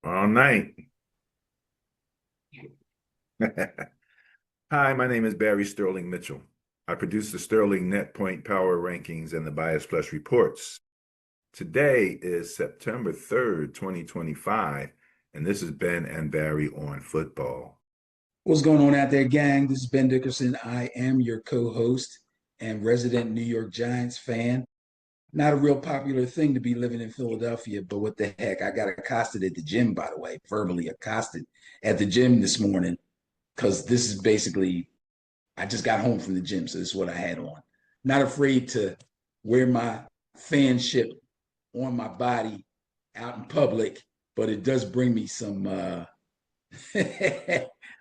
All night. Hi, my name is Barry Sterling Mitchell. I produce the Sterling Net Point Power Rankings and the Bias Plus Reports. Today is September 3rd, 2025, and this is Ben and Barry on football. What's going on out there, gang? This is Ben Dickerson. I am your co-host and resident New York Giants fan. Not a real popular thing to be living in Philadelphia, but what the heck? I got accosted at the gym, by the way, verbally accosted at the gym this morning because this is basically, I just got home from the gym, so this is what I had on. Not afraid to wear my fanship on my body out in public, but it does bring me some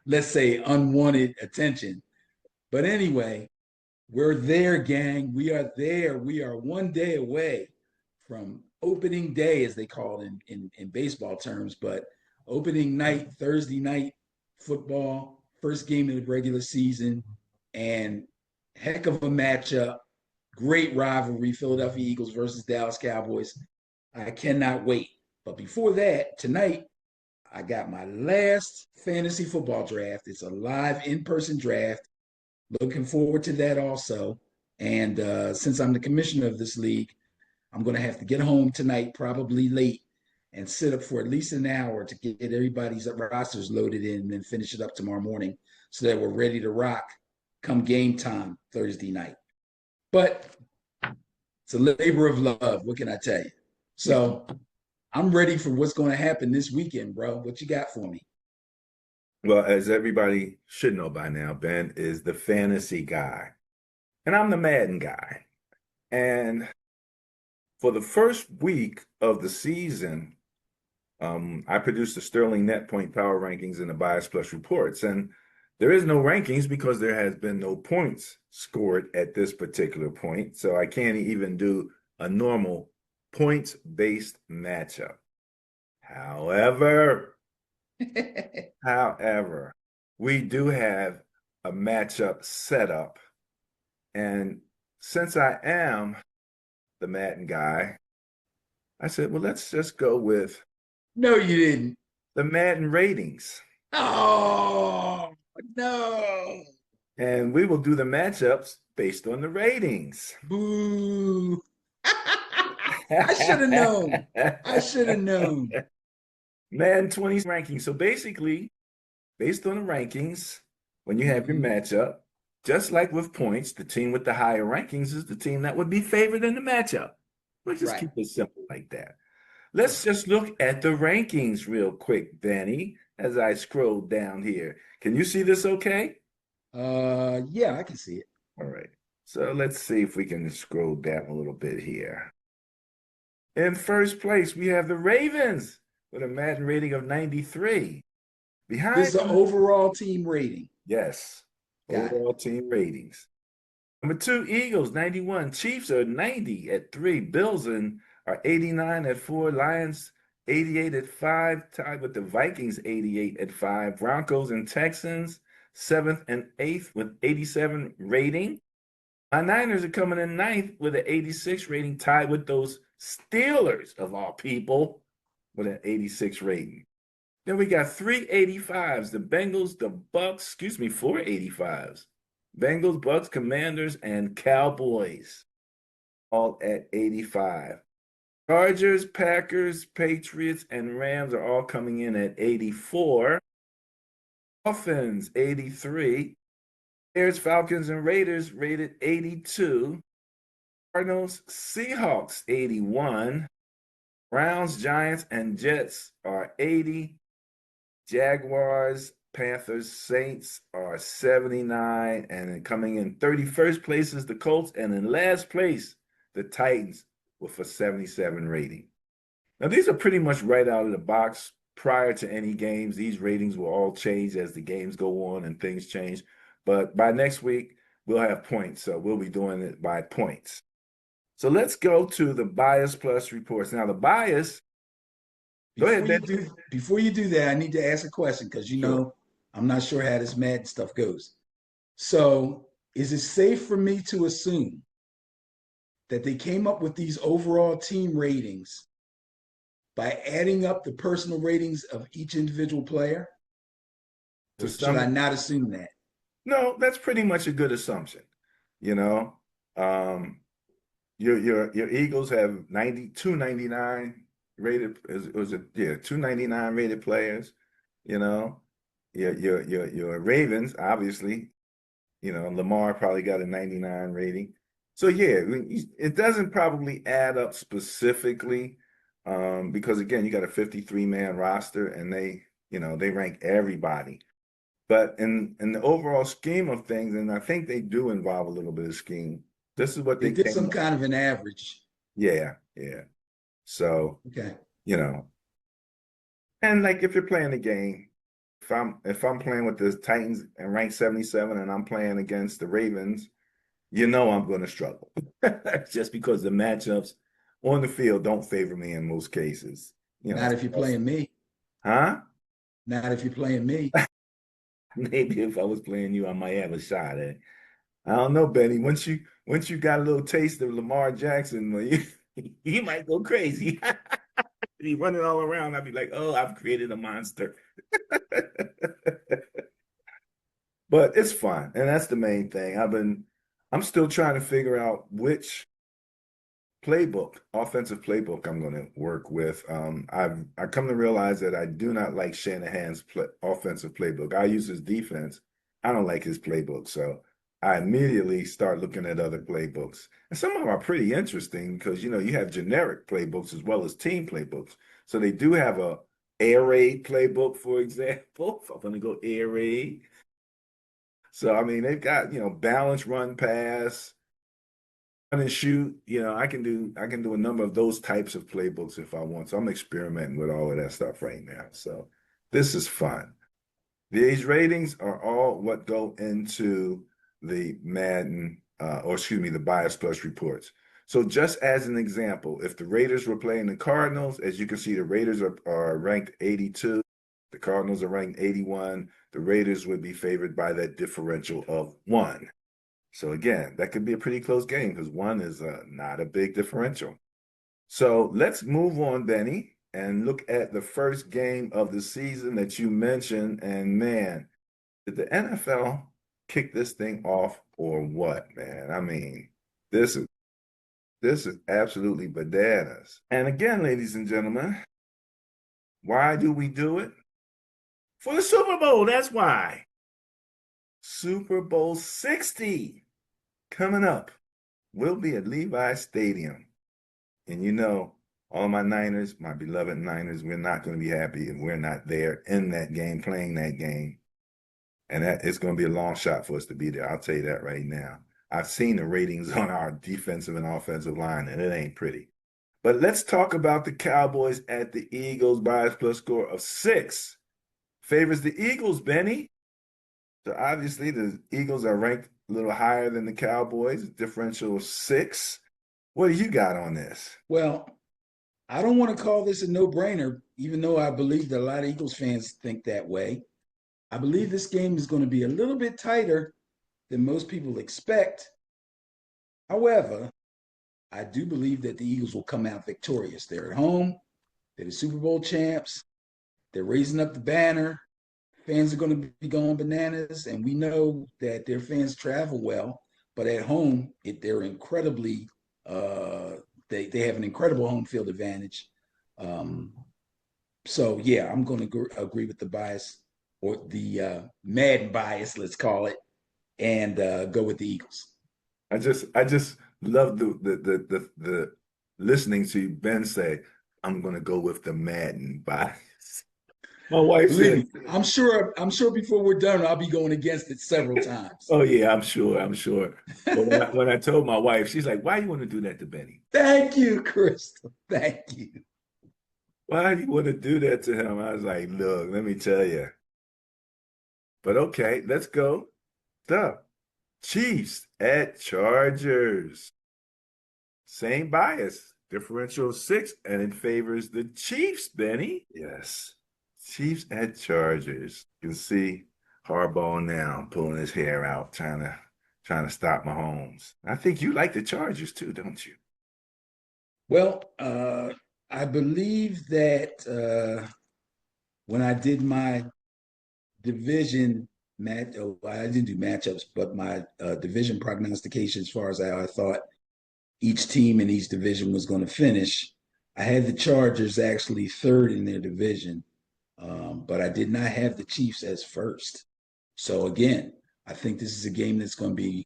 let's say unwanted attention. But anyway, we're there, gang. We are there. We are one day away from opening day, as they call it in baseball terms, but opening night, Thursday night football, first game of the regular season, and heck of a matchup. Great rivalry, Philadelphia Eagles versus Dallas Cowboys. I cannot wait. But before that, tonight, I got my last fantasy football draft. It's a live in-person draft. Looking forward to that also. And since I'm the commissioner of this league, I'm going to have to get home tonight, probably late, and sit up for at least an hour to get everybody's rosters loaded in and then finish it up tomorrow morning so that we're ready to rock come game time Thursday night. But it's a labor of love. What can I tell you? So I'm ready for what's going to happen this weekend, bro. What you got for me? Well, as everybody should know by now, Ben is the fantasy guy, and I'm the Madden guy. And for the first week of the season, I produced the Sterling Net Point Power Rankings and the Bias Plus Reports. And there is no rankings because there has been no points scored at this particular point. So I can't even do a normal points-based matchup. However, we do have a matchup set up. And since I am the Madden guy, I said, well, let's just go with No, you didn't. the Madden ratings. Oh, no. And we will do the matchups based on the ratings. Boo. I should have known. I should have known. Madden 20 rankings. So basically, based on the rankings, when you have your matchup, just like with points, the team with the higher rankings is the team that would be favored in the matchup. We'll just keep it simple like that. Let's just look at the rankings real quick, Danny, as I scroll down here. Can you see this okay? Yeah, I can see it. All right. So let's see if we can scroll down a little bit here. In first place, we have the Ravens with a Madden rating of 93. Behind This is the overall team rating. Yes. Got overall team ratings. Number 2, Eagles, 91. Chiefs are 90 at 3. Bills are 89 at 4. Lions, 88 at 5. Tied with the Vikings, 88 at 5. Broncos and Texans, 7th and 8th with 87 rating. My Niners are coming in 9th with an 86 rating, tied with those Steelers, of all people, with an 86 rating. Then we got 3 85s. The Bengals, the Bucks, 4 85s. Bengals, Bucks, Commanders, and Cowboys, all at 85. Chargers, Packers, Patriots, and Rams are all coming in at 84. Dolphins, 83. Bears, Falcons, and Raiders rated 82. Cardinals, Seahawks, 81. Browns, Giants, and Jets are 80. Jaguars, Panthers, Saints are 79. And then coming in 31st place is the Colts. And in last place, the Titans with a 77 rating. Now, these are pretty much right out of the box. Prior to any games, these ratings will all change as the games go on and things change. But by next week, we'll have points. So we'll be doing it by points. So let's go to the Bias Plus reports. Now, the bias. Go ahead, Ben. Before you do that, I need to ask a question because know I'm not sure how this Madden stuff goes. So, is it safe for me to assume that they came up with these overall team ratings by adding up the personal ratings of each individual player? To Or should I some, not assume that? no, that's pretty much a good assumption. You know, um, your Eagles have 299 rated. Was it, yeah, 299 rated players. You know, your Ravens, obviously, Lamar probably got a 99 rating. So yeah, it doesn't probably add up specifically, because again, you got a 53-man roster and they rank everybody. But in the overall scheme of things, and I think they do involve a little bit of scheme, this is what They they did came some up. kind of an average. Yeah, yeah. So, Okay. you know, and like if you're playing the game, if I'm playing with the Titans and ranked 77 and I'm playing against the Ravens, I'm going to struggle. Just because the matchups on the field don't favor me in most cases. Not if you're playing me. Huh? Not if you're playing me. Maybe if I was playing you, I might have a shot at. I don't know, Benny. Once you got a little taste of Lamar Jackson, well, you might go crazy. Be running all around. I'd be like, oh, I've created a monster. But it's fun, and that's the main thing. I'm still trying to figure out which offensive playbook I'm going to work with. I come to realize that I do not like Shanahan's offensive playbook. I use his defense. I don't like his playbook, so I immediately start looking at other playbooks. And some of them are pretty interesting because you have generic playbooks as well as team playbooks. So they do have a air raid playbook, for example. If I'm going to go air raid. So I mean, they've got balanced run pass and shoot. I can do a number of those types of playbooks if I want. So I'm experimenting with all of that stuff right now. So this is fun. These ratings are all what go into the Madden, or excuse me, the Bias Plus reports. So just as an example, if the Raiders were playing the Cardinals, as you can see, the Raiders are ranked 82. The Cardinals are ranked 81. The Raiders would be favored by that differential of 1. So again, that could be a pretty close game because 1 is not a big differential. So let's move on, Benny, and look at the first game of the season that you mentioned. And man, did the NFL kick this thing off or what, man? I mean, this is absolutely bananas. And again, ladies and gentlemen, why do we do it? For the Super Bowl, that's why. Super Bowl 60 coming up. We'll be at Levi Stadium. And all my Niners, my beloved Niners, we're not going to be happy if we're not there in that game, playing that game. And it's going to be a long shot for us to be there. I'll tell you that right now. I've seen the ratings on our defensive and offensive line, and it ain't pretty. But let's talk about the Cowboys at the Eagles. Bias plus score of 6 favors the Eagles, Benny. So obviously the Eagles are ranked a little higher than the Cowboys, differential of 6. What do you got on this? Well, I don't want to call this a no-brainer, even though I believe that a lot of Eagles fans think that way. I believe this game is going to be a little bit tighter than most people expect. However, I do believe that the Eagles will come out victorious. They're at home. They're the Super Bowl champs. They're raising up the banner. Fans are going to be going bananas, and we know that their fans travel well, but at home, they're incredibly they have an incredible home field advantage. So yeah, I'm going to agree with the bias or the Madden bias, let's call it, and go with the Eagles. I just love the listening to Ben say, I'm gonna go with the Madden bias. My wife Believe said, me, I'm sure before we're done, I'll be going against it several times. oh yeah, I'm sure. But when I told my wife, she's like, why do you want to do that to Benny? Thank you, Crystal. Thank you. Why do you want to do that to him? I was like, look, let me tell you. But okay, let's go. The Chiefs at Chargers. Same bias, differential of 6, and it favors the Chiefs, Benny. Yes. Chiefs at Chargers. You can see Harbaugh now pulling his hair out, trying to stop Mahomes. I think you like the Chargers too, don't you? Well, I believe that when I did my division match, oh, I didn't do matchups, but my division prognostication as far as how I thought each team in each division was going to finish. I had the Chargers actually third in their division, but I did not have the Chiefs as first. So again, I think this is a game that's going to be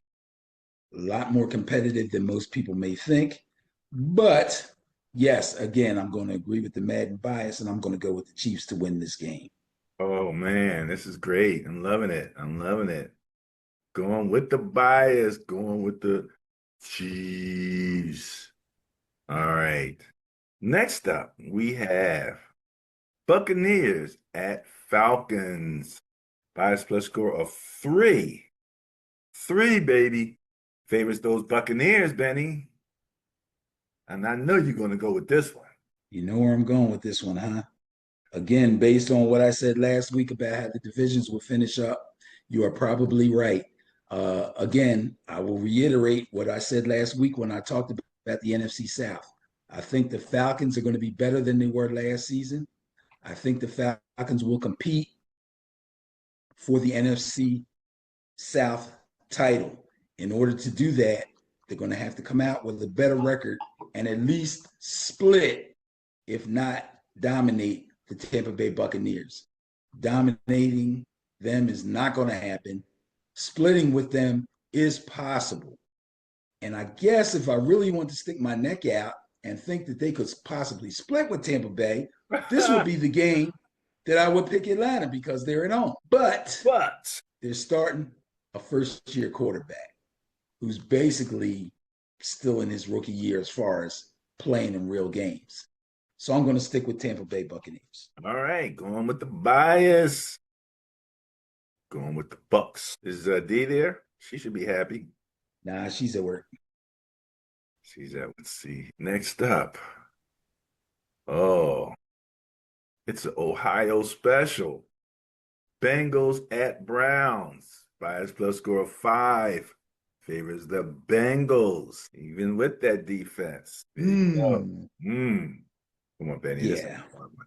a lot more competitive than most people may think. But yes, again, I'm going to agree with the Madden bias, and I'm going to go with the Chiefs to win this game. Oh man, this is great. I'm loving it. I'm loving it. Going with the bias, going with the Chiefs. All right. Next up, we have Buccaneers at Falcons. Bias plus score of 3. 3, baby. Favors those Buccaneers, Benny. And I know you're going to go with this one. You know where I'm going with this one, huh? Again, based on what I said last week about how the divisions will finish up, you are probably right. Again, I will reiterate what I said last week when I talked about the NFC South. I think the Falcons are going to be better than they were last season. I think the Falcons will compete for the NFC South title. In order to do that, they're going to have to come out with a better record and at least split, if not dominate, the Tampa Bay Buccaneers. Dominating them is not going to happen. Splitting with them is possible. And I guess if I really want to stick my neck out and think that they could possibly split with Tampa Bay, this would be the game that I would pick Atlanta because they're at home. But But they're starting a first year quarterback who's basically still in his rookie year as far as playing in real games. So I'm going to stick with Tampa Bay Buccaneers. all right, going with the bias. Going with the Bucks. Is D there? She should be happy. Nah, she's at work. She's at, let's see. Next up. Oh, it's an Ohio special. Bengals at Browns. Bias plus score of 5. Favors the Bengals, even with that defense. There you go. Come on, Benny. This is Yeah. a hard one.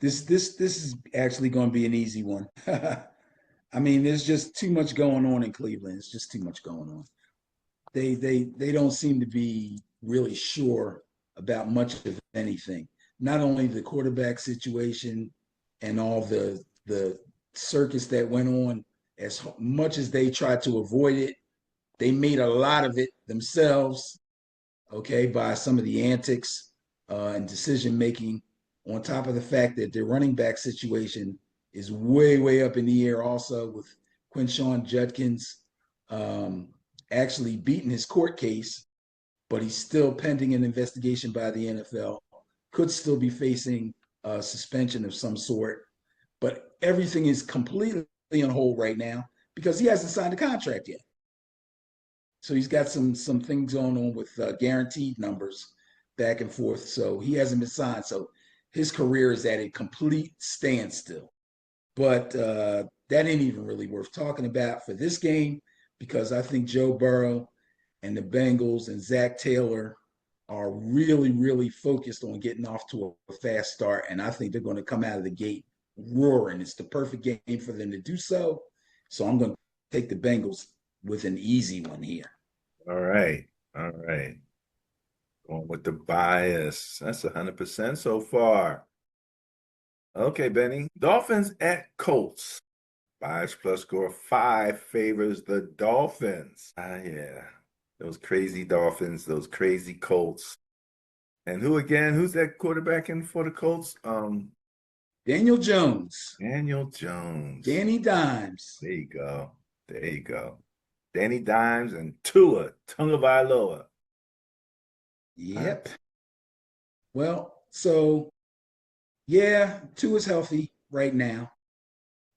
This is actually going to be an easy one. I mean, there's just too much going on in Cleveland. It's just too much going on. They don't seem to be really sure about much of anything. Not only the quarterback situation and all the circus that went on, as much as they tried to avoid it, they made a lot of it themselves. Okay, by some of the antics and decision making. On top of the fact that their running back situation is way up in the air, also with Quinshawn Judkins um, actually beating his court case, but he's still pending an investigation by the NFL. Could still be facing a suspension of some sort, but everything is completely on hold right now because he hasn't signed a contract yet. So he's got some things going on with guaranteed numbers back and forth. So he hasn't been signed. So his career is at a complete standstill. But that ain't even really worth talking about for this game because I think Joe Burrow and the Bengals and Zach Taylor are really focused on getting off to a fast start. And I think they're going to come out of the gate roaring. It's the perfect game for them to do so. So I'm going to take the Bengals with an easy one here. All right. All right. Going with the bias. That's 100% so far. Okay, Benny. Dolphins at Colts. Bias plus score of 5 favors the Dolphins. Yeah. Those crazy Dolphins, those crazy Colts. And who again? Who's that quarterback in for the Colts? Daniel Jones, Daniel Jones. Danny Dimes. There you go. There you go. Danny Dimes and Tua Tagovailoa. Huh? Yep. Well, so yeah, Tua is healthy right now.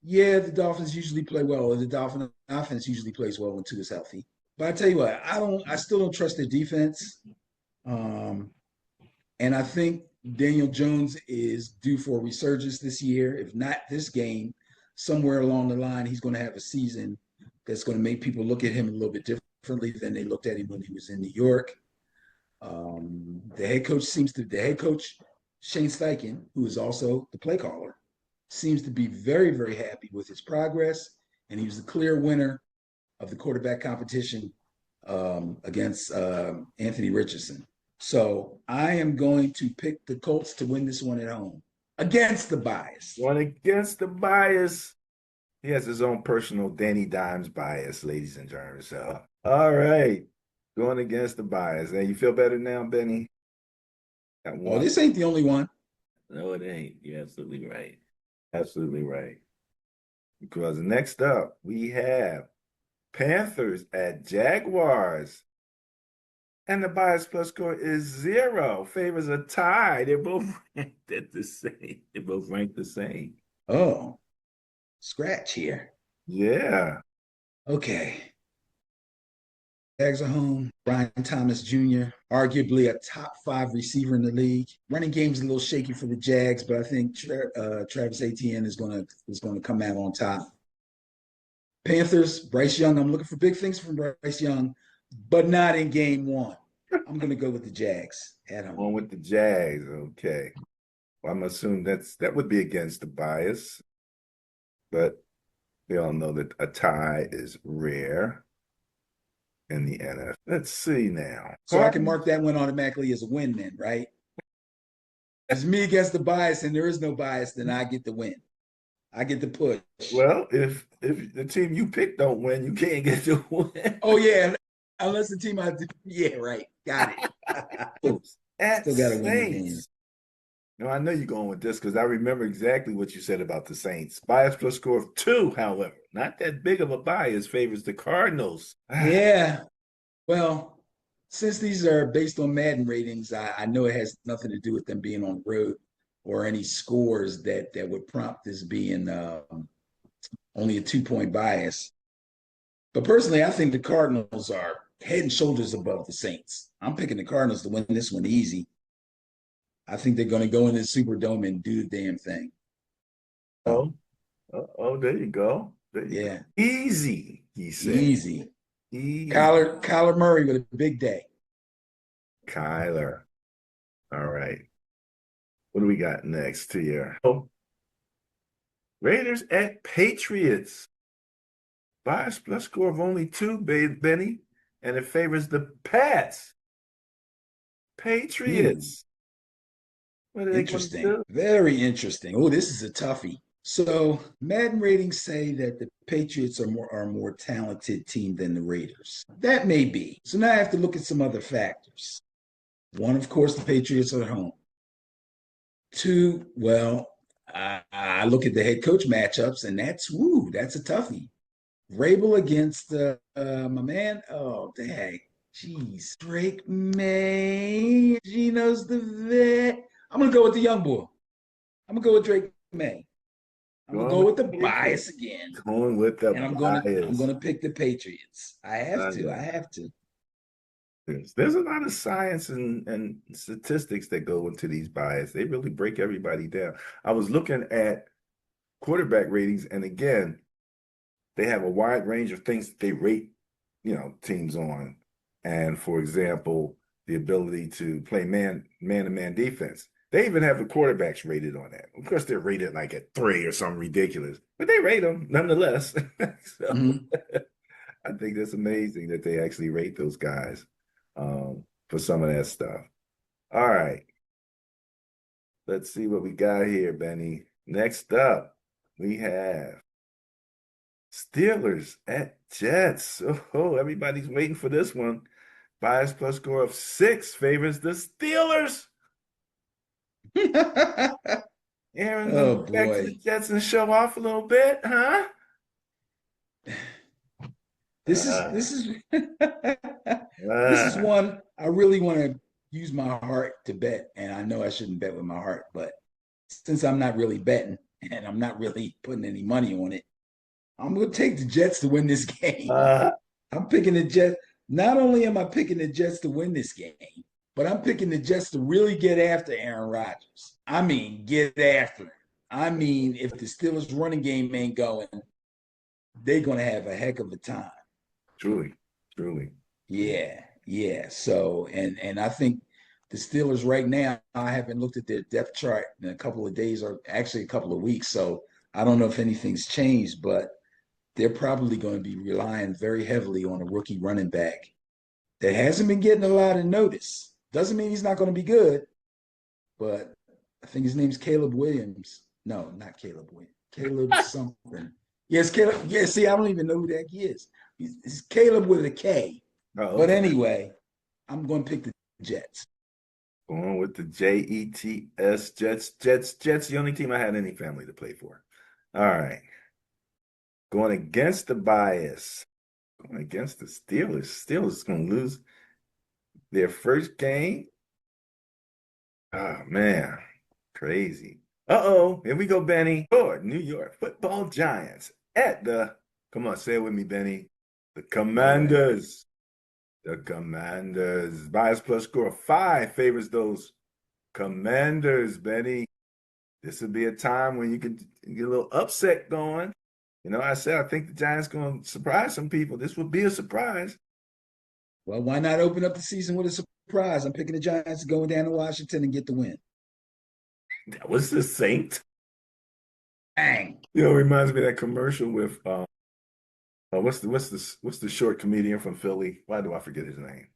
Yeah, the Dolphins usually play well, or the Dolphin offense usually plays well when Tua is healthy. But I tell you what, I still don't trust their defense. Um, and I think Daniel Jones is due for a resurgence this year. If not this game, somewhere along the line, he's going to have a season that's going to make people look at him a little bit differently than they looked at him when he was in New York. The head coach Shane Steichen, who is also the play caller, seems to be very, very happy with his progress, and he was the clear winner of the quarterback competition against Anthony Richardson. So I am going to pick the Colts to win this one at home against the bias. One against the bias. He has his own personal Danny Dimes bias, ladies and gentlemen. So, all right, going against the bias. Hey, you feel better now, Benny? Got Oh, one. this ain't the only one. No, it ain't. You're absolutely right. Absolutely right. Because next up, we have Panthers at Jaguars. And the bias plus score is 0. Favors a tie. They're both ranked at the same. They're both ranked the same. Oh, scratch here. Yeah. Okay. Jags are home. Brian Thomas Jr., arguably a top 5 receiver in the league. Running game's a little shaky for the Jags, but I think Travis Etienne is gonna come out on top. Panthers, Bryce Young. I'm looking for big things from Bryce Young, but not in game 1. I'm gonna go with the Jags at home. One with the Jags. Okay. Well, I'm assuming that would be against the bias, but we all know that a tie is rare in the NFL. Let's see now. So I can mark that one automatically as a win then, right? It's me against the bias, and there is no bias, then I get the win. I get the push. Well, if the team you pick don't win, you can't get the win. Oh yeah, unless the team I do. Yeah, right. Got it. Still got to win the game. No, I know you're going with this because I remember exactly what you said about the Saints. Bias plus score of 2, however, not that big of a bias, favors the Cardinals. Yeah. Well, since these are based on Madden ratings, I know it has nothing to do with them being on the road or any scores that would prompt this being only a 2-point bias. But personally, I think the Cardinals are head and shoulders above the Saints. I'm picking the Cardinals to win this one easy. I think they're going to go in the Superdome and do the damn thing. Oh, there you go. Yeah. Go. Easy, he said. Easy. Kyler Murray with a big day. Kyler. All right. What do we got next here? Oh, Raiders at Patriots. Bias plus score of only 2, Benny, and it favors the Pats. Patriots. What are they going to do? Very interesting. Oh, this is a toughie. So Madden ratings say that the Patriots are a more talented team than the Raiders. That may be. So now I have to look at some other factors. 1, of course, the Patriots are at home. 2, well, I look at the head coach matchups, and that's a toughie. Vrabel against my man. Oh, dang. Jeez. Drake May. Geno's the vet. I'm going to go with the young boy. I'm going to go with Drake May. I'm going to go with the bias again. Going with the bias. I'm going to pick the Patriots. I have to. There's a lot of science and statistics that go into these bias. They really break everybody down. I was looking at quarterback ratings, and again, they have a wide range of things that they rate, teams on. And for example, the ability to play man-to-man defense. They even have the quarterbacks rated on that. Of course, they're rated like at 3 or something ridiculous, but they rate them nonetheless. So I think that's amazing that they actually rate those guys for some of that stuff. All right. Let's see what we got here, Benny. Next up, we have Steelers at Jets. Oh, everybody's waiting for this one. Bias plus score of 6 favors the Steelers. Aaron, go back to the Jets and show off a little bit, huh? This is one I really want to use my heart to bet, and I know I shouldn't bet with my heart, but since I'm not really betting and I'm not really putting any money on it, I'm going to take the Jets to win this game. I'm picking the Jets. Not only am I picking the Jets to win this game, but I'm picking the Jets to really get after Aaron Rodgers. I mean, get after him. I mean, if the Steelers running game ain't going, they're going to have a heck of a time. Truly. Yeah. So, and I think the Steelers right now, I haven't looked at their depth chart in a couple of days or actually a couple of weeks. So I don't know if anything's changed, but they're probably going to be relying very heavily on a rookie running back that hasn't been getting a lot of notice. Doesn't mean he's not going to be good, but I think his name's Caleb Williams. No, not Caleb Williams. Caleb something. Yes, Caleb. Yeah, see, I don't even know who that is. He's Caleb with a K. Oh, But okay. anyway, I'm going to pick the Jets. Going with the Jets, Jets, the only team I had any family to play for. All right. Going against the bias. Going against the Steelers. Steelers going to lose their first game. Oh, man. Crazy. Uh-oh. Here we go, Benny. New York Football Giants at the, come on, say it with me, Benny. The Commanders. The Commanders. Bias plus score of 5 favors those Commanders, Benny. This would be a time when you could get a little upset going. You know, I said I think the Giants going to surprise some people. This would be a surprise. Well, why not open up the season with a surprise? I'm picking the Giants going down to Washington and get the win. That was the Saint. Bang. You know, it reminds me of that commercial with what's the short comedian from Philly? Why do I forget his name?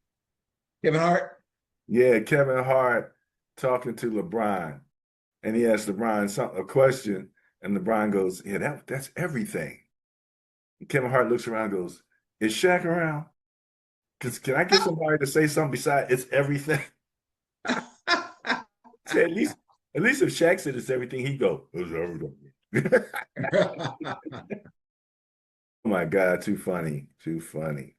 Kevin Hart. Yeah, Kevin Hart talking to LeBron, and he asked LeBron a question, and LeBron goes, "Yeah, that's everything." And Kevin Hart looks around, and goes, "Is Shaq around? Can I get somebody to say something besides it's everything?" Say, at least if Shaq said it's everything, he go, "It's everything." Oh my God, too funny, too funny.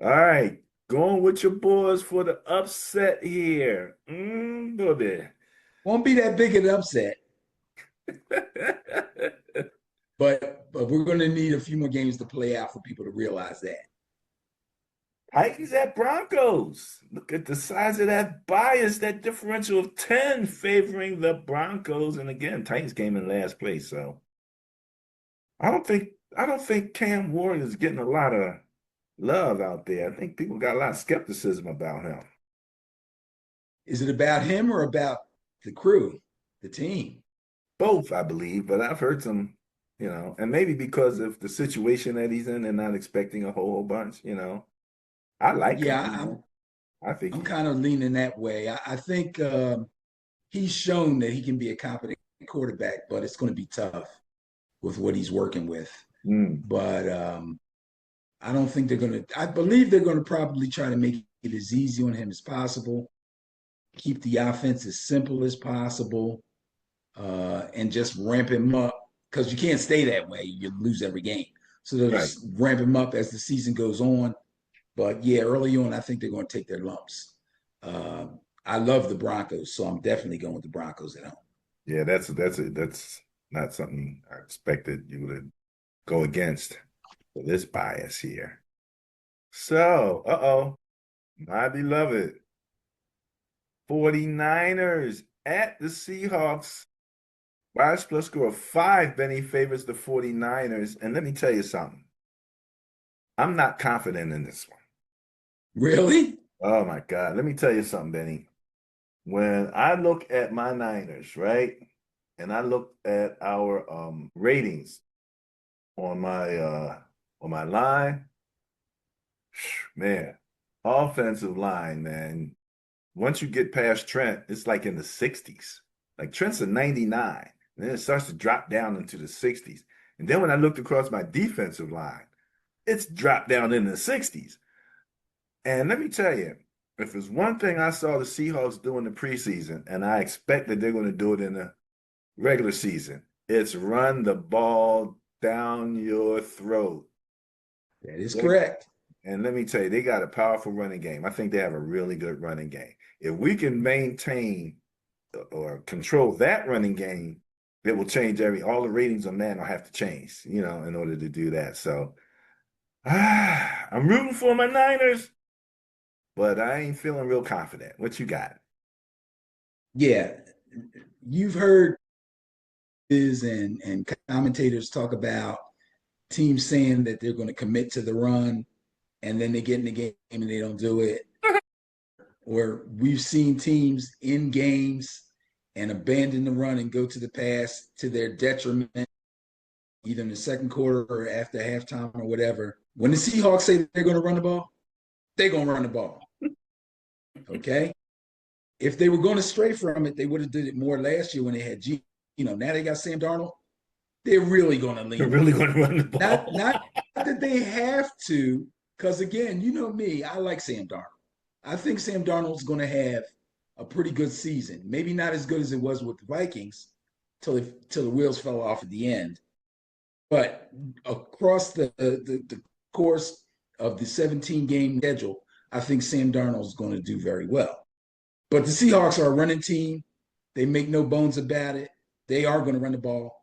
All right, going with your boys for the upset here. Baby. Won't be that big an upset, but we're going to need a few more games to play out for people to realize that. Titans at Broncos. Look at the size of that bias, that differential of 10 favoring the Broncos. And again, Titans came in last place, so I don't think Cam Ward is getting a lot of love out there. I think people got a lot of skepticism about him. Is it about him or about the crew, the team? Both, I believe, but I've heard some, and maybe because of the situation that he's in and not expecting a whole bunch. I like him. Yeah, I think I'm kind of leaning that way. I think he's shown that he can be a competent quarterback, but it's going to be tough with what he's working with. But I don't think they're going to. I believe they're going to probably try to make it as easy on him as possible, keep the offense as simple as possible, and just ramp him up because you can't stay that way. You lose every game. So they'll just ramp him up as the season goes on. But yeah, early on, I think they're going to take their lumps. I love the Broncos, so I'm definitely going with the Broncos at home. Yeah, that's not something I expected you would go against for this bias here. So, my beloved 49ers at the Seahawks. Bias plus score of 5, Benny favors the 49ers. And let me tell you something. I'm not confident in this one. Really? Oh my God. Let me tell you something, Benny. When I look at my Niners, right? And I look at our ratings on my line, man, offensive line, man. Once you get past Trent, it's like in the 60s. Like Trent's a 99, and then it starts to drop down into the 60s. And then when I looked across my defensive line, it's dropped down in the 60s. And let me tell you, if there's one thing I saw the Seahawks do in the preseason, and I expect that they're going to do it in the regular season, it's run the ball down your throat. That is correct. And let me tell you, they got a powerful running game. I think they have a really good running game. If we can maintain or control that running game, it will change all the ratings on Madden will have to change, in order to do that. So I'm rooting for my Niners, but I ain't feeling real confident. What you got? Yeah. You've heard and commentators talk about teams saying that they're going to commit to the run and then they get in the game and they don't do it. or we've seen teams in games and abandon the run and go to the pass to their detriment, either in the second quarter or after halftime or whatever. When the Seahawks say they're going to run the ball, they're going to run the ball. Okay. If they were going to stray from it, they would have did it more last year when they had now they got Sam Darnold. They're really going to They're lean on really it. going to run the ball. Not that they have to, because again, you know me, I like Sam Darnold. I think Sam Darnold's going to have a pretty good season. Maybe not as good as it was with the Vikings till the wheels fell off at the end. But across the course of the 17 game schedule, I think Sam Darnold's going to do very well. But the Seahawks are a running team. They make no bones about it. They are going to run the ball.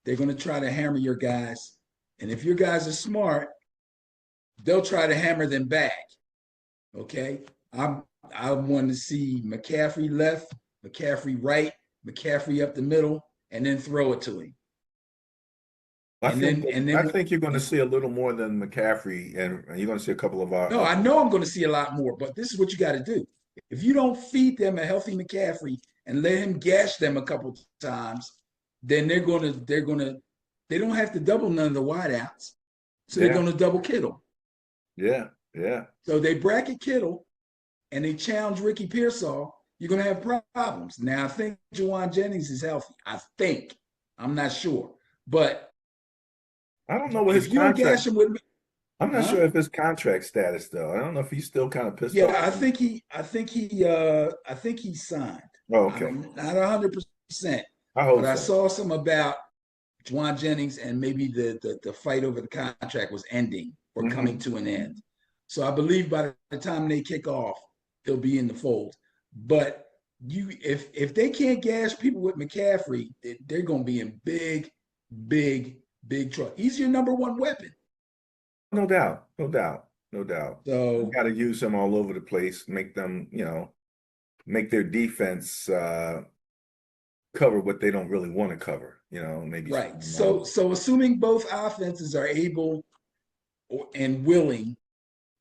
They're going to try to hammer your guys. And if your guys are smart, they'll try to hammer them back. Okay? I want to see McCaffrey left, McCaffrey right, McCaffrey up the middle, and then throw it to him. I think you're going to see a little more than McCaffrey, and you're going to see a couple of our. No, I know I'm going to see a lot more, but this is what you got to do. If you don't feed them a healthy McCaffrey and let him gash them a couple times, then they don't have to double none of the wideouts, so they're going to double Kittle. Yeah. So they bracket Kittle, and they challenge Ricky Pearsall. You're going to have problems. Now I think Juwan Jennings is healthy. I think. I'm not sure, but. I don't know what his contract. I'm not sure if his contract status though. I don't know if he's still kind of pissed off. Yeah, I think he signed. Oh, okay. Not 100%. But I saw some about Juwan Jennings and maybe the fight over the contract was ending or coming to an end. So I believe by the time they kick off, he'll be in the fold. But if they can't gash people with McCaffrey, they're going to be in big trouble. He's your number one weapon. No doubt. So you got to use him all over the place, make them, make their defense cover what they don't really want to cover, maybe. Right. So assuming both offenses are able and willing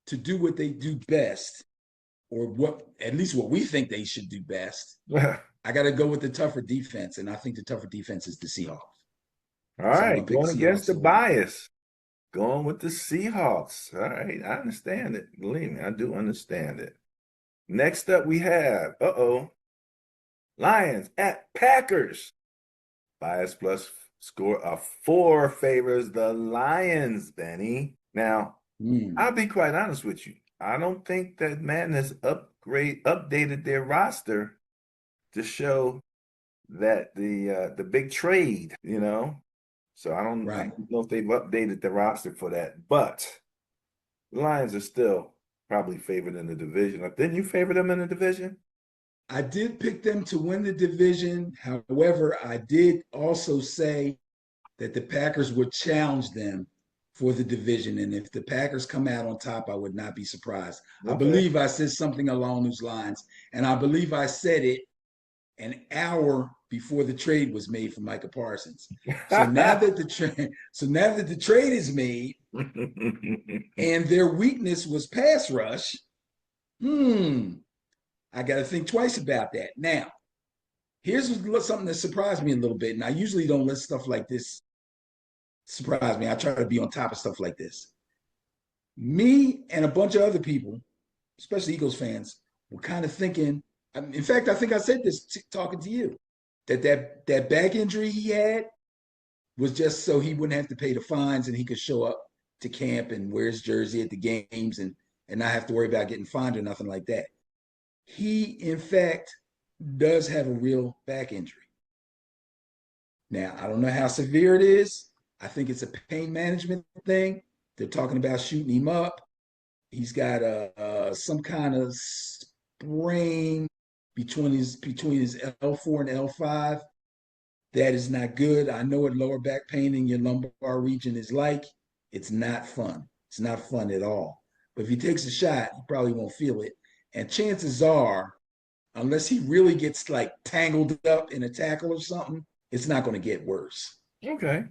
to do what they do best, or at least what we think they should do best, I got to go with the tougher defense, and I think the tougher defense is the Seahawks. All right, going against the bias, going with the Seahawks. All right, I understand it. Believe me, I do understand it. Next up, we have, Lions at Packers. Bias plus score of 4 favors the Lions, Benny. Now, I'll be quite honest with you. I don't think that Madden has updated their roster to show that the big trade, So I don't know if they've updated the roster for that, but the Lions are still probably favored in the division. Didn't you favor them in the division? I did pick them to win the division. However, I did also say that the Packers would challenge them for the division. And if the Packers come out on top, I would not be surprised. Okay. I believe I said something along those lines. And I believe I said it an hour before the trade was made for Micah Parsons. So now that the trade is made and their weakness was pass rush, I got to think twice about that. Now, here's something that surprised me a little bit, and I usually don't let stuff like this surprise me. I try to be on top of stuff like this. Me and a bunch of other people, especially Eagles fans, were kind of thinking, in fact, I think I said this talking to you, that back injury he had was just so he wouldn't have to pay the fines and he could show up to camp and wear his jersey at the games and not have to worry about getting fined or nothing like that. He, in fact, does have a real back injury. Now, I don't know how severe it is. I think it's a pain management thing. They're talking about shooting him up. He's got some kind of sprain between his L4 and L5. That is not good. I know what lower back pain in your lumbar region is like. It's not fun. It's not fun at all. But if he takes a shot, he probably won't feel it. And chances are, unless he really gets like tangled up in a tackle or something, it's not going to get worse. Okay.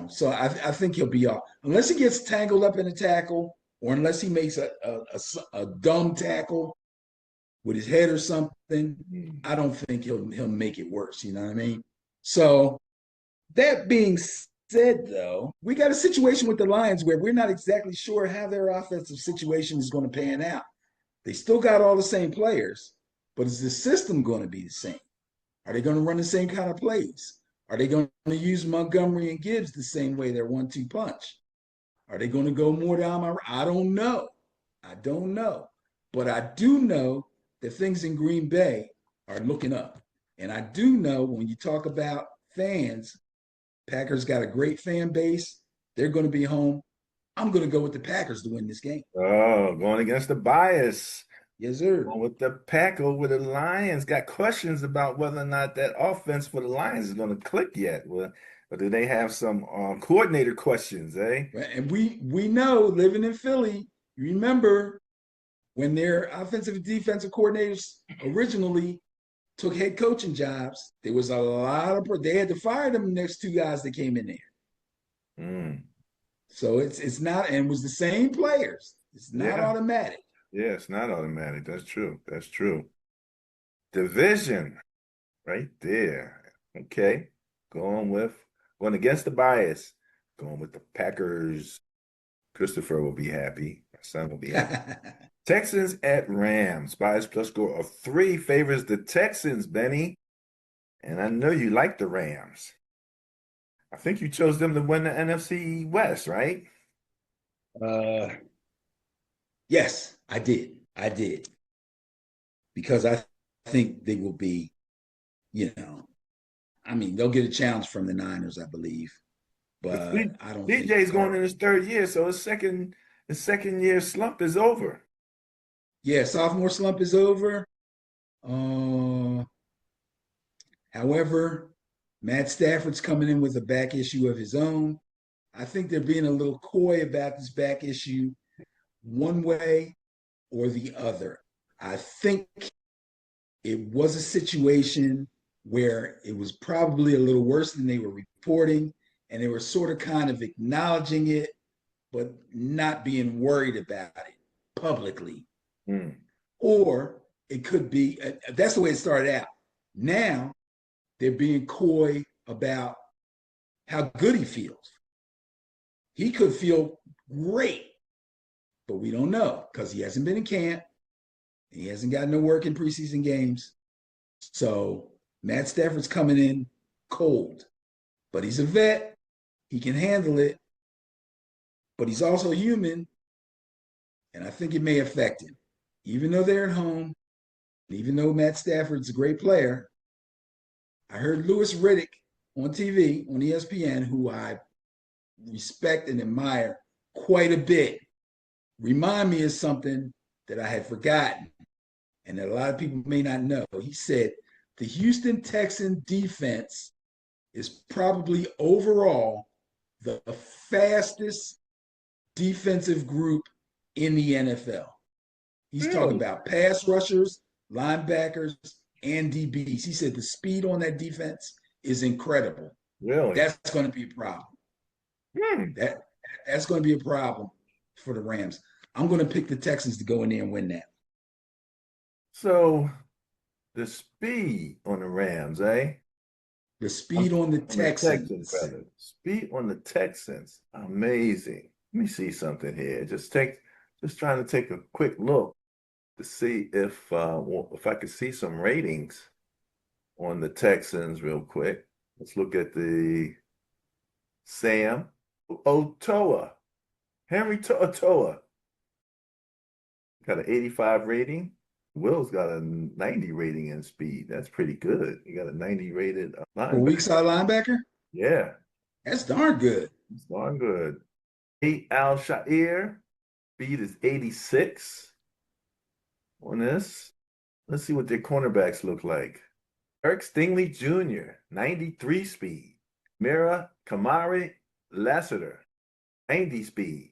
So I think he'll be off. Unless he gets tangled up in a tackle or unless he makes a dumb tackle, with his head or something, I don't think he'll make it worse. You know what I mean? So that being said, though, we got a situation with the Lions where we're not exactly sure how their offensive situation is going to pan out. They still got all the same players, but is the system going to be the same? Are they going to run the same kind of plays? Are they going to use Montgomery and Gibbs the same way, their 1-2 punch? Are they going to go more down my? I don't know. I don't know. But I do know that things in Green Bay are looking up. And I do know when you talk about fans, Packers got a great fan base. They're going to be home. I'm going to go with the Packers to win this game. Oh, going against the bias. Yes, sir. Going with the Pack over the Lions. Got questions about whether or not that offense for the Lions is going to click yet. Well, or do they have some coordinator questions, eh? And we know living in Philly, you remember when their offensive and defensive coordinators originally took head coaching jobs, there was a lot of they had to fire them next two guys that came in there. Mm. So it's not, and it was the same players. It's not automatic. Yeah, it's not automatic. That's true. That's true. Division right there. Okay. Going against the bias. Going with the Packers. Christopher will be happy. My son will be happy. Texans at Rams. Bias plus score of 3 favors the Texans, Benny. And I know you like the Rams. I think you chose them to win the NFC West, right? Yes, I did. I did. Because I think they will be, I mean, they'll get a challenge from the Niners, I believe. But I don't think DJ's going in his 3rd year, so his second year slump is over. Yeah, sophomore slump is over. However, Matt Stafford's coming in with a back issue of his own. I think they're being a little coy about this back issue one way or the other. I think it was a situation where it was probably a little worse than they were reporting, and they were sort of kind of acknowledging it, but not being worried about it publicly. Mm. Or it could be, that's the way it started out. Now they're being coy about how good he feels. He could feel great, but we don't know because he hasn't been in camp. He hasn't gotten no work in preseason games. So Matt Stafford's coming in cold, but he's a vet. He can handle it, but he's also human. And I think it may affect him. Even though they're at home, even though Matt Stafford's a great player, I heard Louis Riddick on TV, on ESPN, who I respect and admire quite a bit, remind me of something that I had forgotten and that a lot of people may not know. He said the Houston Texan defense is probably overall the fastest defensive group in the NFL. He's talking about pass rushers, linebackers, and DBs. He said the speed on that defense is incredible. Really? That's going to be a problem. That's going to be a problem for the Rams. I'm going to pick the Texans to go in there and win that. So the speed on the Rams, eh? The speed on the Texans. Speed on the Texans. Amazing. Let me see something here. Just trying to take a quick look to see if I could see some ratings on the Texans real quick. Let's look at the Sam Otoa. Henry Otoa got an 85 rating. Will's got a 90 rating in speed. That's pretty good. You got a 90 rated linebacker. A weak side linebacker? Yeah. That's darn good. It's darn good. Al Shair, speed is 86 on this. Let's see what their cornerbacks look like. Eric Stingley Jr., 93 speed. Mira Kamari Lassiter, 90 speed.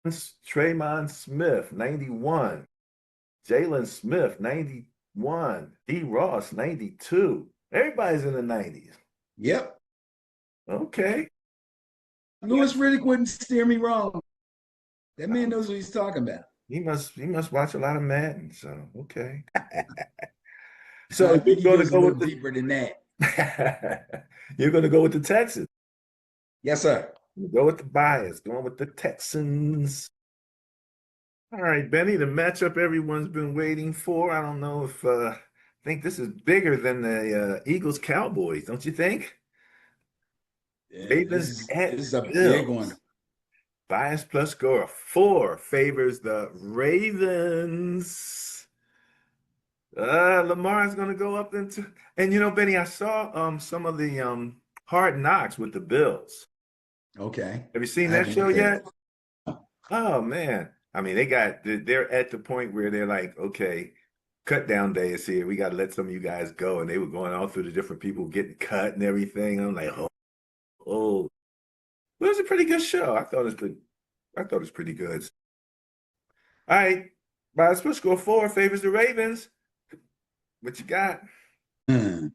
Tremon Smith, 91. Jalen Smith, 91. D. Ross, 92. Everybody's in the 90s. Yep. Okay. Louis Riddick wouldn't steer me wrong. That man knows what he's talking about. he must watch a lot of Madden. So okay. So I you're think he going to goes a go little with deeper than that. the you're going to go with the Texans. Yes, sir. You go with the bias, going with the Texans. All right, Benny, the matchup everyone's been waiting for. I don't know if I think this is bigger than the Eagles Cowboys, don't you think? Yeah, this Ravens is at this is a big one. Bills. Bias plus score of 4 favors the Ravens. Lamar's gonna go up into, and Benny, I saw some of the Hard Knocks with the Bills. Okay. Have you seen I that haven't show looked at yet? it. Oh man. I mean, they're at the point where they're like, okay, cut down day is here. We got to let some of you guys go. And they were going all through the different people getting cut and everything. I'm like, oh. Well, it was a pretty good show. I thought it was pretty good. All right. By the score 4 favors the Ravens. What you got? Hmm.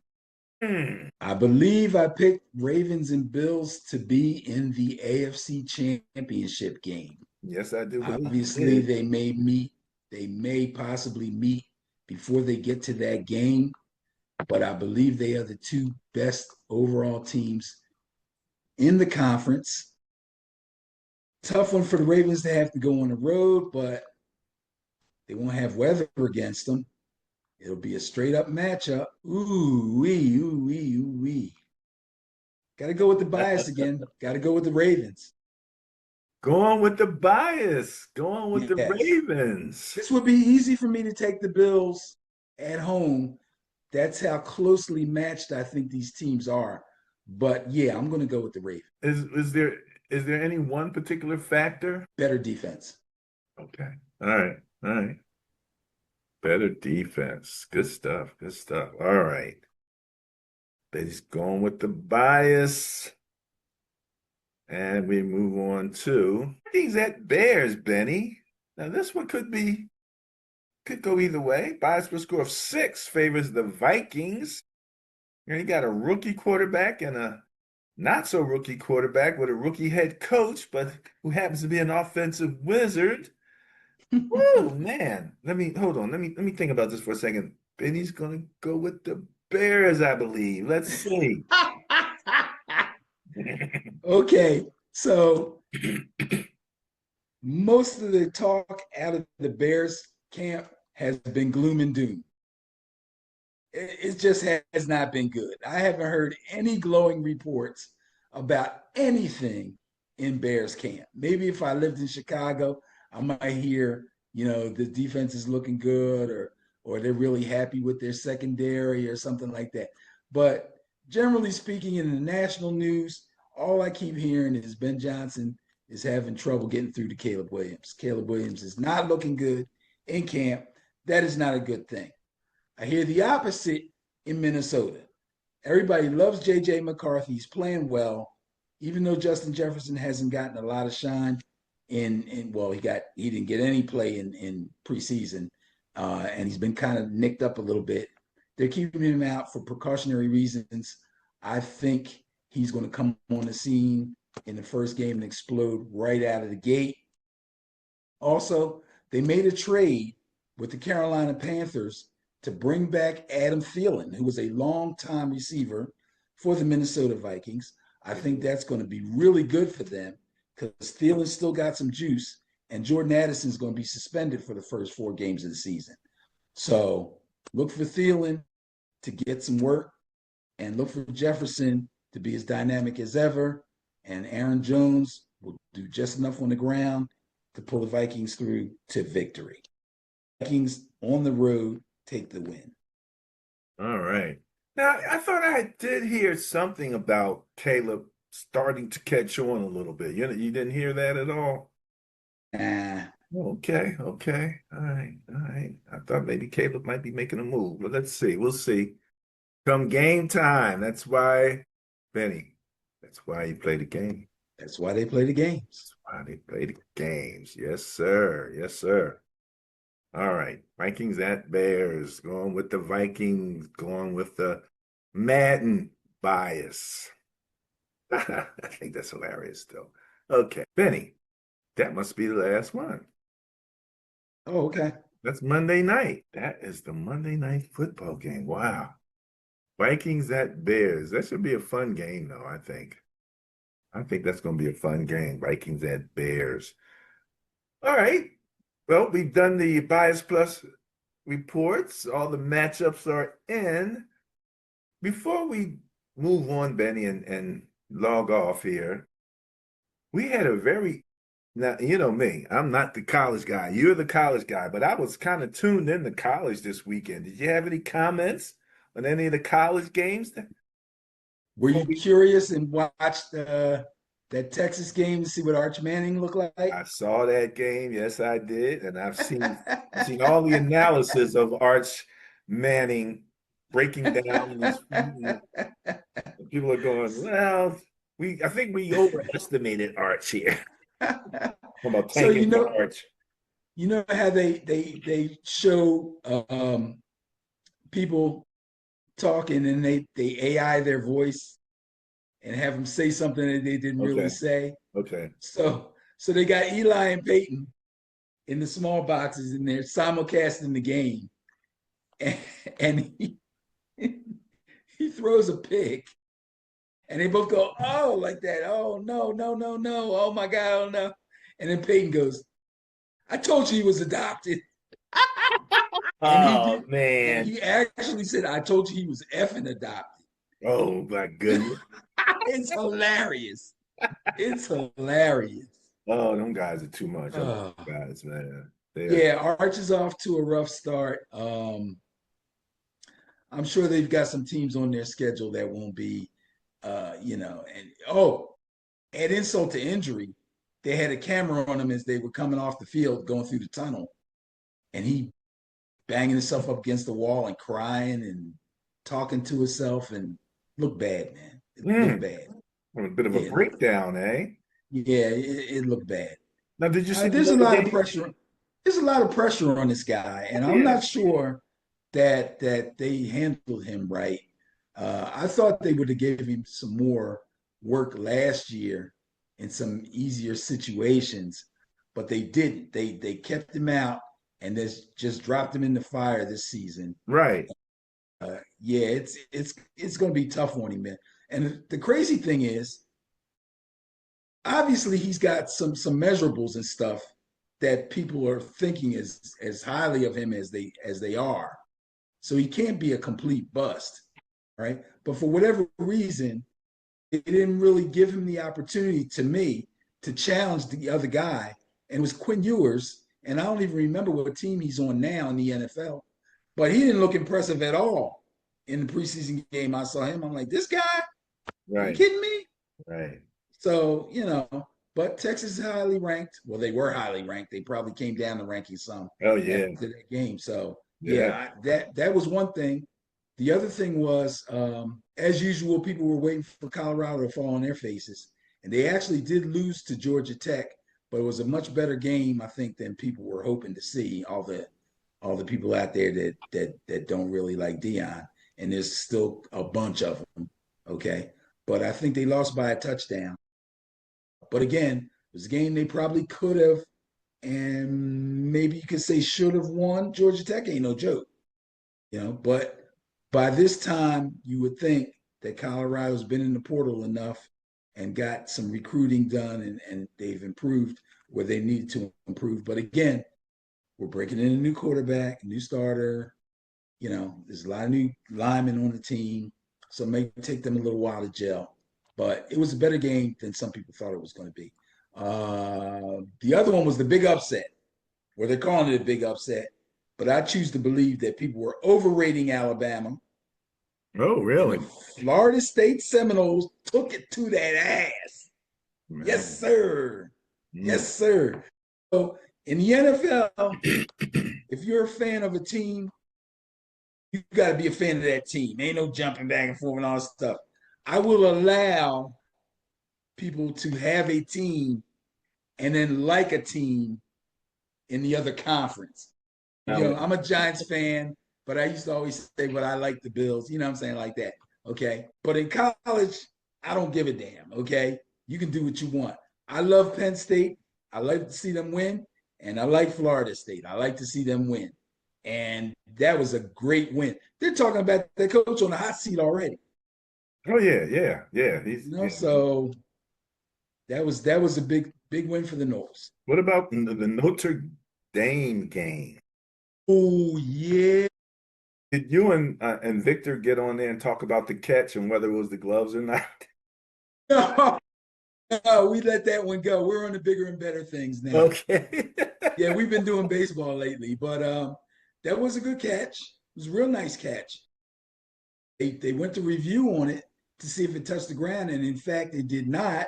Hmm. I believe I picked Ravens and Bills to be in the AFC Championship game. Yes, I do believe you Obviously, did. they may meet, they may possibly meet before they get to that game, but I believe they are the two best overall teams in the conference. Tough one for the Ravens to have to go on the road, but they won't have weather against them. It'll be a straight up matchup. Ooh wee, ooh wee, ooh wee. Got to go with the bias again. Got to go with the Ravens. Going with the bias. Going with the Yes. Ravens. This would be easy for me to take the Bills at home. That's how closely matched I think these teams are. But yeah, I'm going to go with the Ravens. Is there any one particular factor? Better defense. Okay. All right. All right. Better defense. Good stuff. Good stuff. All right. Betty's going with the bias. And we move on to Vikings at Bears, Benny. Now this one could go either way. Bias per score of 6 favors the Vikings. You got a rookie quarterback and a not so rookie quarterback with a rookie head coach, but who happens to be an offensive wizard. Oh man. Hold on. Let me think about this for a second. Benny's gonna go with the Bears, I believe. Let's see. Okay, so most of the talk out of the Bears camp has been gloom and doom. It just has not been good. I haven't heard any glowing reports about anything in Bears camp. Maybe if I lived in Chicago, I might hear, the defense is looking good or they're really happy with their secondary or something like that. But generally speaking, in the national news, all I keep hearing is Ben Johnson is having trouble getting through to Caleb Williams. Caleb Williams is not looking good in camp. That is not a good thing. I hear the opposite in Minnesota. Everybody loves J.J. McCarthy. He's playing well, even though Justin Jefferson hasn't gotten a lot of shine. Well, he didn't get any play in preseason, and he's been kind of nicked up a little bit. They're keeping him out for precautionary reasons. I think he's going to come on the scene in the first game and explode right out of the gate. Also, they made a trade with the Carolina Panthers to bring back Adam Thielen, who was a long-time receiver for the Minnesota Vikings. I think that's going to be really good for them because Thielen's still got some juice, and Jordan Addison's going to be suspended for the first 4 games of the season. So look for Thielen to get some work and look for Jefferson to be as dynamic as ever. And Aaron Jones will do just enough on the ground to pull the Vikings through to victory. Vikings on the road take the win. All right. Now, I thought I did hear something about Caleb starting to catch on a little bit. You didn't hear that at all? Nah. Okay, okay. All right, all right. I thought maybe Caleb might be making a move, but let's see. We'll see. Come game time. Benny, that's why you play the game. That's why they play the games. That's why they play the games. Yes, sir. Yes, sir. All right. Vikings at Bears. Going with the Vikings. Going with the Madden bias. I think that's hilarious, though. Okay. Benny, that must be the last one. Oh, okay. That's Monday night. That is the Monday night football game. Wow. Vikings at Bears. That should be a fun game, though, I think. I think that's going to be a fun game. Vikings at Bears. All right. Well, we've done the Bias Plus reports. All the matchups are in. Before we move on, Benny, and log off here, we had a very, now, you know me, I'm not the college guy. You're the college guy, but I was kind of tuned into college this weekend. Did you have any comments on any of the college games? Were you curious and watched that Texas game to see what Arch Manning looked like? I saw that game. Yes, I did. And I've seen all the analysis of Arch Manning breaking down in his feet. And people are going, well, I think we overestimated Arch here. About So tanking for Arch. you know how they show people talking and they AI their voice and have them say something that they didn't really Okay. say. Okay. So they got Eli and Peyton in the small boxes and they're simulcasting the game, and he throws a pick, and they both go, "Oh," like that. "Oh no, no, no, no! Oh my God, oh no!" And then Peyton goes, "I told you he was adopted." And he Oh did, and man. he actually said, "I told you he was effing adopted." Oh my goodness. It's hilarious. It's hilarious. Oh, them guys are too much. I love Oh. them guys, man. They are. Yeah, Arch is off to a rough start. I'm sure they've got some teams on their schedule that won't be, and add insult to injury, they had a camera on him as they were coming off the field going through the tunnel, and he banging himself up against the wall and crying and talking to himself and looked bad, man. It looked Mm, bad. a bit of a Yeah, breakdown, eh? it looked bad. Now, did you see the There's a Notre lot of Dame? pressure. There's a lot of pressure on this guy, and I'm Yeah, not sure that they handled him right. I thought they would have given him some more work last year in some easier situations, but they didn't. They kept him out and just dropped him in the fire this season. right. Yeah, it's going to be tough on him, man. And the crazy thing is, obviously he's got some measurables and stuff that people are thinking as highly of him as they are. So he can't be a complete bust, right? But for whatever reason, it didn't really give him the opportunity to me to challenge the other guy. And it was Quinn Ewers, and I don't even remember what team he's on now in the NFL, but he didn't look impressive at all in the preseason game. I saw him. I'm like, this guy? Are you Right. kidding me? Right. So, but Texas is highly ranked. Well, they were highly ranked. They probably came down the ranking some Oh yeah. after that game. So, Yeah. yeah, that was one thing. The other thing was, as usual, people were waiting for Colorado to fall on their faces, and they actually did lose to Georgia Tech, but it was a much better game, I think, than people were hoping to see. All the people out there that don't really like Dion, and there's still a bunch of them. Okay, but I think they lost by a touchdown. But again, it was a game they probably could have, and maybe you could say should have won. Georgia Tech ain't no joke, But by this time, you would think that Colorado's been in the portal enough and got some recruiting done, and they've improved where they need to improve. But again, we're breaking in a new quarterback, new starter. There's a lot of new linemen on the team, so it may take them a little while to gel. But it was a better game than some people thought it was going to be. The other one was the big upset, where they're calling it a big upset. But I choose to believe that people were overrating Alabama, Oh and really? the Florida State Seminoles took it to that ass. Yes, Man. sir. Mm. Yes, sir. So in the NFL, if you're a fan of a team, you got to be a fan of that team. Ain't no jumping back and forth and all that stuff. I will allow people to have a team and then like a team in the other conference. Now, I'm a Giants fan, but I used to always say, but I like the Bills. You know what I'm saying? Like that. Okay. But in college, I don't give a damn. Okay. You can do what you want. I love Penn State. I like to see them win. And I like Florida State. I like to see them win. And that was a great win. They're talking about their coach on the hot seat already. Oh yeah, yeah, yeah. You know, so that was a big win for the Noles. What about the Notre Dame game? Oh yeah. Did you and Victor get on there and talk about the catch and whether it was the gloves or not? No, we let that one go. We're on the bigger and better things now. Okay. Yeah, we've been doing baseball lately, but that was a good catch. It was a real nice catch. They went to review on it to see if it touched the ground, and in fact, it did not.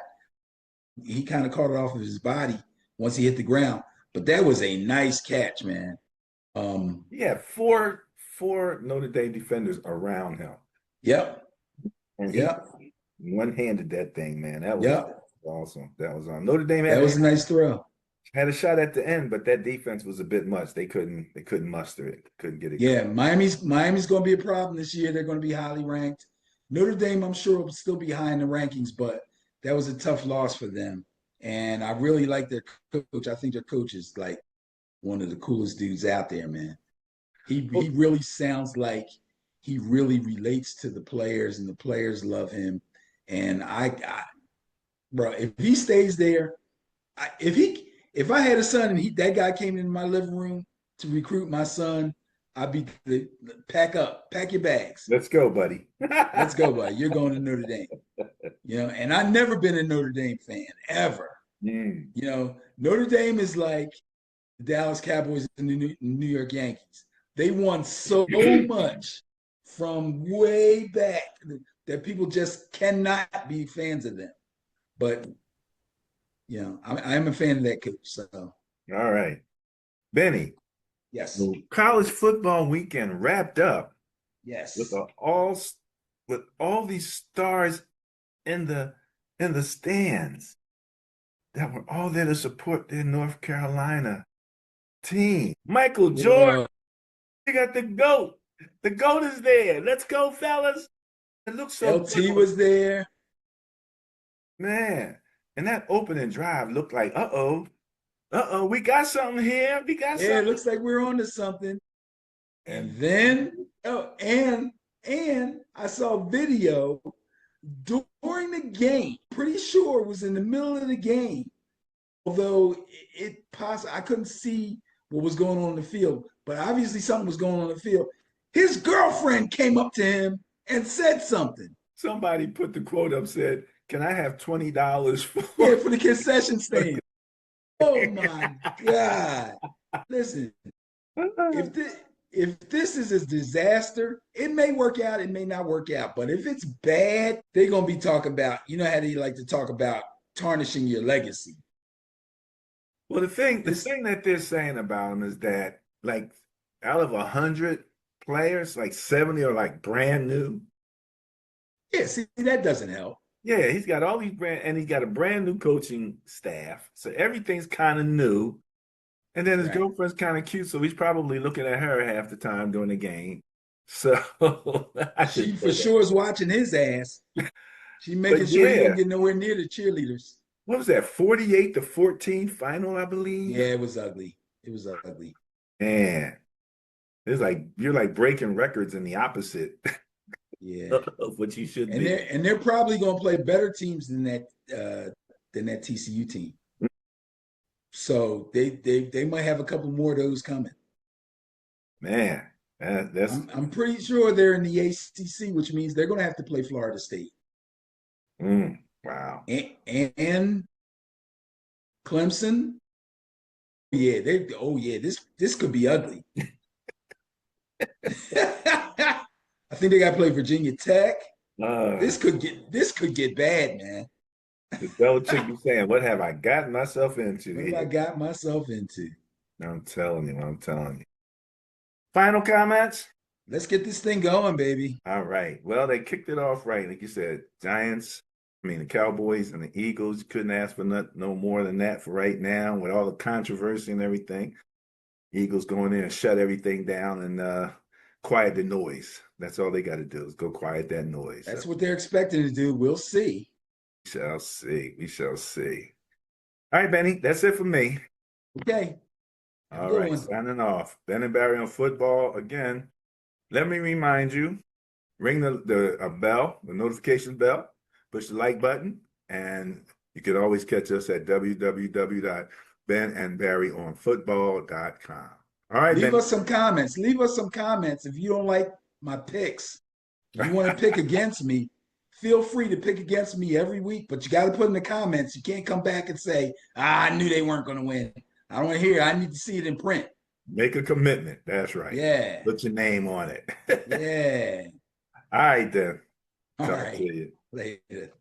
He kind of caught it off of his body once he hit the ground. But that was a nice catch, man. Yeah, four Notre Dame defenders around him. Yep. And he Yep. one-handed that thing, man. That was Yep. awesome. That was on. Notre Dame That was a nice throw. had a shot at the end, but that defense was a bit much. They couldn't muster it. Couldn't get it. Yeah, Miami's going to be a problem this year. They're going to be highly ranked. Notre Dame, I'm sure, will still be high in the rankings, but that was a tough loss for them. And I really like their coach. I think their coach is like one of the coolest dudes out there, man. He really sounds like he really relates to the players, and the players love him. And bro, if he stays there, if I had a son and that guy came into my living room to recruit my son, I'd be pack your bags. Let's go, buddy. Let's go, buddy. You're going to Notre Dame. You know, and I've never been a Notre Dame fan ever. You know, Notre Dame is like the Dallas Cowboys and the New York Yankees. They won so much from way back that people just cannot be fans of them. But you know, I'm a fan of that coach. So, all right, Benny. Yes. The college football weekend wrapped up. Yes. With all these stars in the stands that were all there to support their North Carolina team. Michael Jordan, you got the GOAT. The GOAT is there. Let's go, fellas. It looks so LT cool. Was there. Man. And that opening drive looked like, we got something here. We got something. Yeah, it looks like we're on to something. And then, and I saw video during the game. Pretty sure it was in the middle of the game. Although I couldn't see what was going on in the field, but obviously something was going on in the field. His girlfriend came up to him and said something. Somebody put the quote up, said, "Can I have $20 for the concession stand?" Oh my God! Listen, if this is a disaster, it may work out, it may not work out. But if it's bad, they're gonna be talking about. You know how they like to talk about tarnishing your legacy. Well, the thing that they're saying about him is that, like, out of 100 players, like 70 are like brand new. Yeah, see, that doesn't help. Yeah, he's got all these he's got a brand new coaching staff, so everything's kind of new. And then his girlfriend's kind of cute, so he's probably looking at her half the time during the game. So she for sure is watching his ass. She's making sure he don't get nowhere near the cheerleaders. What was that, 48-14 final, I believe? Yeah, it was ugly. It was ugly. Man, it's like you're like breaking records in the opposite. Yeah, of what you should be. be. And they're probably going to play better teams than that TCU team. So they might have a couple more of those coming. Man, that's. I'm pretty sure they're in the ACC, which means they're going to have to play Florida State. Wow. And Clemson. Yeah, this could be ugly. I think they got to play Virginia Tech. This could get bad, man. The Belichick be saying, "What have I gotten myself into?" What have I got myself into? I'm telling you. Final comments? Let's get this thing going, baby. All right. Well, they kicked it off right. Like you said, the Cowboys and the Eagles, couldn't ask for no more than that for right now with all the controversy and everything. Eagles going in and shut everything down and quiet the noise. That's all they got to do is go quiet that noise. That's what they're expecting to do. We'll see. We shall see. All right, Benny, that's it for me. Okay. Have a All good right, one. signing off. Ben and Barry on football again. Let me remind you, ring the bell, the notification bell, push the like button, and you can always catch us at www.benandbarryonfootball.com. All right, Leave Ben. us some comments. Leave us some comments if you don't like my picks. You want to pick against me, feel free to pick against me every week, but you got to put in the comments. You can't come back and say, I knew they weren't going to win. I don't want to hear it. I need to see it in print. Make a commitment. That's right. Yeah. Put your name on it. Yeah. All right, then. All Talk to right. you. Later.